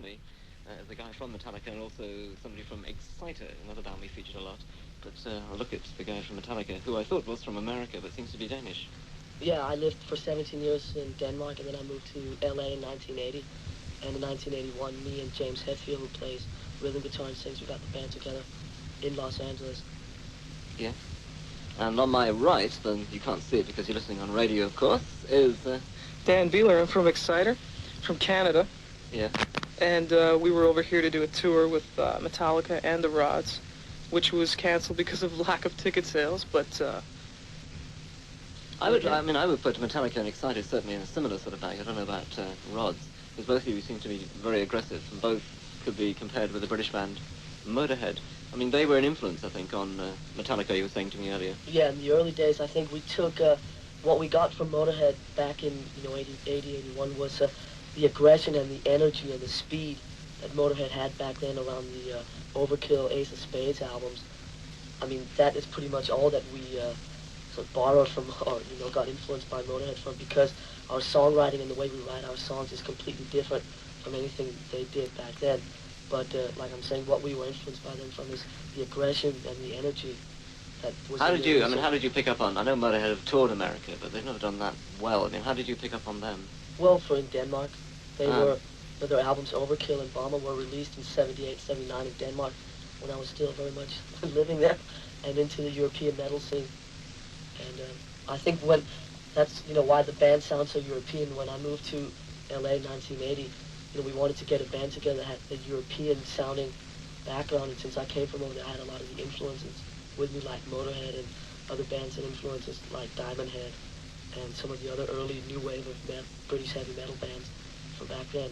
me is a guy from Metallica and also somebody from Exciter, another band we featured a lot. But I'll look at the guy from Metallica, who I thought was from America, but seems to be Danish. Yeah, I lived for 17 years in Denmark, and then I moved to LA in 1980. And in 1981, me and James Hetfield, who plays rhythm guitar and sings, we got the band together in Los Angeles. Yeah. And on my right, then you can't see it because you're listening on radio, of course, is... Dan Beehler. I'm from Exciter, from Canada. Yeah. And we were over here to do a tour with Metallica and the Rods, which was canceled because of lack of ticket sales, but... I would put Metallica and Exciter certainly in a similar sort of bag. I don't know about Rods, because both of you seem to be very aggressive, and both could be compared with the British band Motorhead. I mean, they were an influence, I think, on Metallica, you were saying to me earlier. Yeah, in the early days, I think we took what we got from Motorhead back in 80, 81 was the aggression and the energy and the speed that Motorhead had back then around the Overkill, Ace of Spades albums. I mean, that is pretty much all that we sort of borrowed from, or got influenced by Motorhead from, because our songwriting and the way we write our songs is completely different from anything they did back then. But like I'm saying, what we were influenced by them from is the aggression and the energy that was... How did you pick up on... I know Motorhead have toured America, but they've never done that well. I mean, how did you pick up on them? Well, for in Denmark, their albums Overkill and Bomber were released in 78, 79 in Denmark, when I was still very much living there and into the European metal scene. And I think that's why the band sounds so European. When I moved to LA in 1980, we wanted to get a band together that had the European sounding background, and since I came from over there, I had a lot of the influences with me, like Motorhead and other bands and influences like Diamond Head and some of the other early new wave of British heavy metal bands from back then.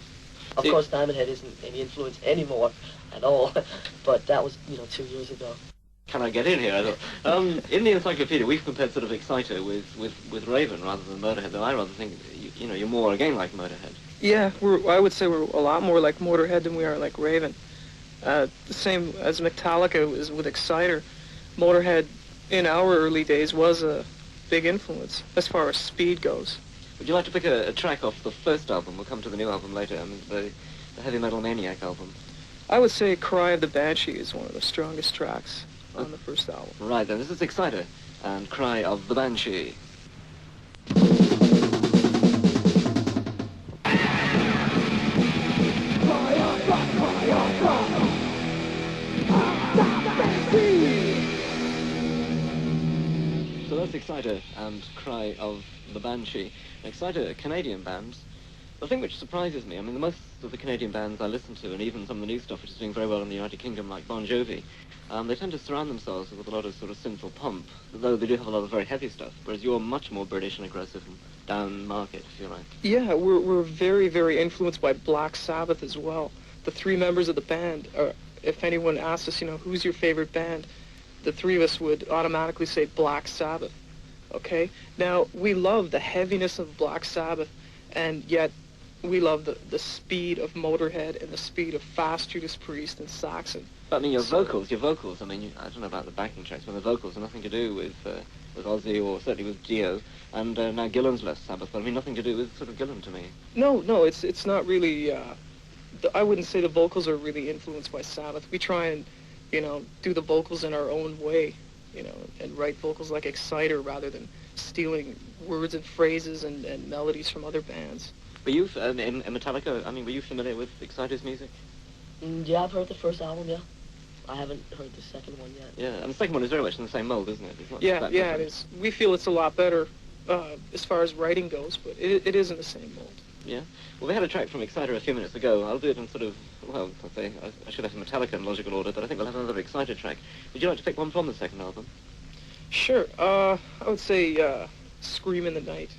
Of course, Diamond Head isn't any influence anymore at all, but that was 2 years ago. Can I get in here? I thought. In the encyclopedia, we've compared sort of Exciter with Raven rather than Motorhead, though I rather think you're more again like Motorhead. Yeah, I would say we're a lot more like Motorhead than we are like Raven. The same as Metallica is with Exciter. Motorhead, in our early days, was a big influence as far as speed goes. Would you like to pick a track off the first album? We'll come to the new album later, the Heavy Metal Maniac album. I would say Cry of the Banshee is one of the strongest tracks on the first album. Right, then this is Exciter and Cry of the Banshee. So that's Exciter and Cry of the Banshee. Exciter, a Canadian band. The thing which surprises me, I mean, most of the Canadian bands I listen to, and even some of the new stuff which is doing very well in the United Kingdom, like Bon Jovi, they tend to surround themselves with a lot of sort of synthal pump, though they do have a lot of very heavy stuff, whereas you're much more British and aggressive and down market, if you like. Yeah, we're very, very influenced by Black Sabbath as well. The three members of the band, if anyone asks us, who's your favorite band, the three of us would automatically say Black Sabbath, okay? Now, we love the heaviness of Black Sabbath, and yet we love the speed of Motorhead and the speed of fast Judas Priest and Saxon. But I mean, your vocals, I mean, I don't know about the backing tracks, but the vocals have nothing to do with Ozzy or certainly with Dio, and now Gillan's left Sabbath, but I mean, nothing to do with sort of Gillan to me. No, it's not really, I wouldn't say the vocals are really influenced by Sabbath. We try and, do the vocals in our own way, and write vocals like Exciter rather than stealing words and phrases and melodies from other bands. Were you, in Metallica, I mean, were you familiar with Exciter's music? Yeah, I've heard the first album, yeah. I haven't heard the second one yet. Yeah, and the second one is very much in the same mold, isn't it? It's not yeah, it is. We feel it's a lot better as far as writing goes, but it is in the same mold. Yeah? Well, we had a track from Exciter a few minutes ago. I'll do it in sort of, well, I should have Metallica in logical order, but I think we'll have another Exciter track. Would you like to pick one from the second album? Sure. I would say Scream in the Night.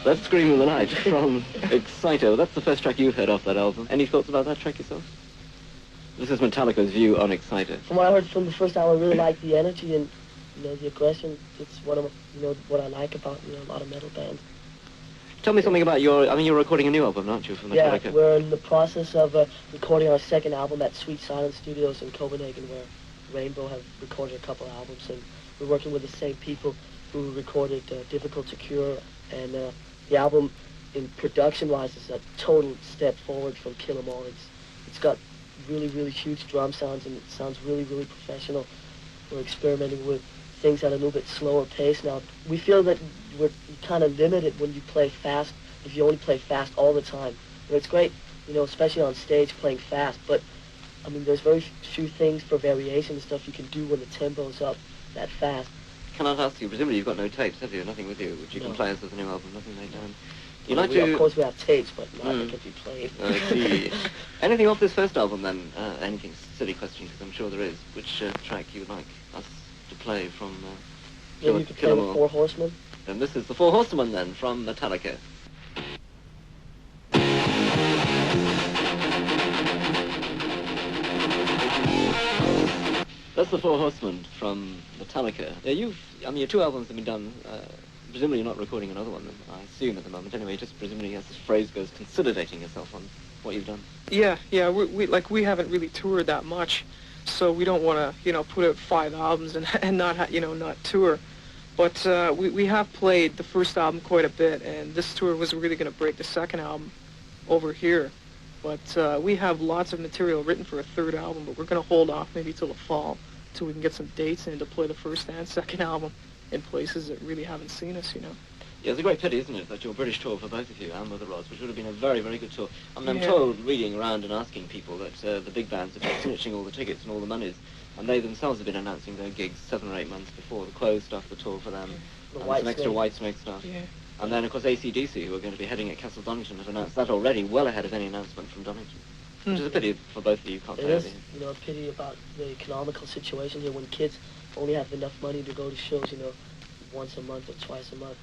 That's Scream in the Night from Exciter. That's the first track you've heard off that album. Any thoughts about that track yourself? This is Metallica's view on Exciter. From what I heard from the first album, I really like the energy and, the aggression. It's what I like about, a lot of metal bands. Tell me something about your... I mean, you're recording a new album, aren't you, from Metallica? Yeah, we're in the process of recording our second album at Sweet Silence Studios in Copenhagen, where Rainbow have recorded a couple albums, and we're working with the same people who recorded Difficult to Cure, and the album, in production-wise, is a total step forward from Kill 'Em All. It's got really, really huge drum sounds, and it sounds really, really professional. We're experimenting with things at a little bit slower pace now. We feel that we're kind of limited when you play fast, if you only play fast all the time. It's great, especially on stage playing fast, but I mean, there's very few things for variation and stuff you can do when the tempo's up that fast. Can I ask you, presumably you've got no tapes, have you? Nothing with you, which you can play as with the new album, nothing laid down. Of course we have tapes, but not that can be played. I see. Anything off this first album then? Anything, silly question, because I'm sure there is. Which track you would like us to play from Maybe you could play the Four Horsemen. And this is the Four Horsemen then, from Metallica. That's the Four Horsemen from Metallica. Yeah, your two albums have been done. Presumably you're not recording another one, I assume, at the moment. Anyway, just presumably, as this phrase goes, consolidating yourself on what you've done. Yeah. We haven't really toured that much, so we don't want to, put out 5 albums and not, not tour. But we have played the first album quite a bit, and this tour was really going to break the second album over here. But we have lots of material written for a third album, but we're going to hold off maybe till the fall, till we can get some dates in to play the first and second album in places that really haven't seen us, Yeah, it's a great pity, isn't it, that your British tour for both of you and with the Rods, which would have been a very, very good tour. I mean, I'm told, reading around and asking people, that the big bands have been snitching all the tickets and all the monies, and they themselves have been announcing their gigs 7 or 8 months before the closed stuff, the tour for them, and some extra Whitesnake stuff. Yeah. And then, of course, AC/DC, who are going to be heading at Castle Donington, have announced that already, well ahead of any announcement from Donington. Which is a pity for both of you. Can't play over here. A pity about the economical situation here when kids only have enough money to go to shows, once a month or twice a month.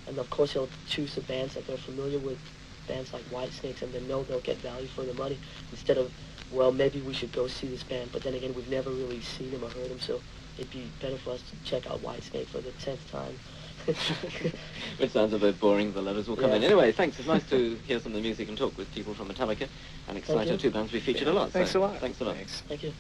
And of course they'll choose the bands that they're familiar with, bands like Whitesnake, and they know they'll get value for the money, instead of, well, maybe we should go see this band, but then again, we've never really seen them or heard them, so it'd be better for us to check out Whitesnake for the 10th time. Which sounds a bit boring, the letters will come in. Anyway, thanks, it's nice to hear some of the music and talk with people from Metallica, and Exciter, two bands we featured a lot. Thanks a lot. Thanks a lot. Thanks. Thank you.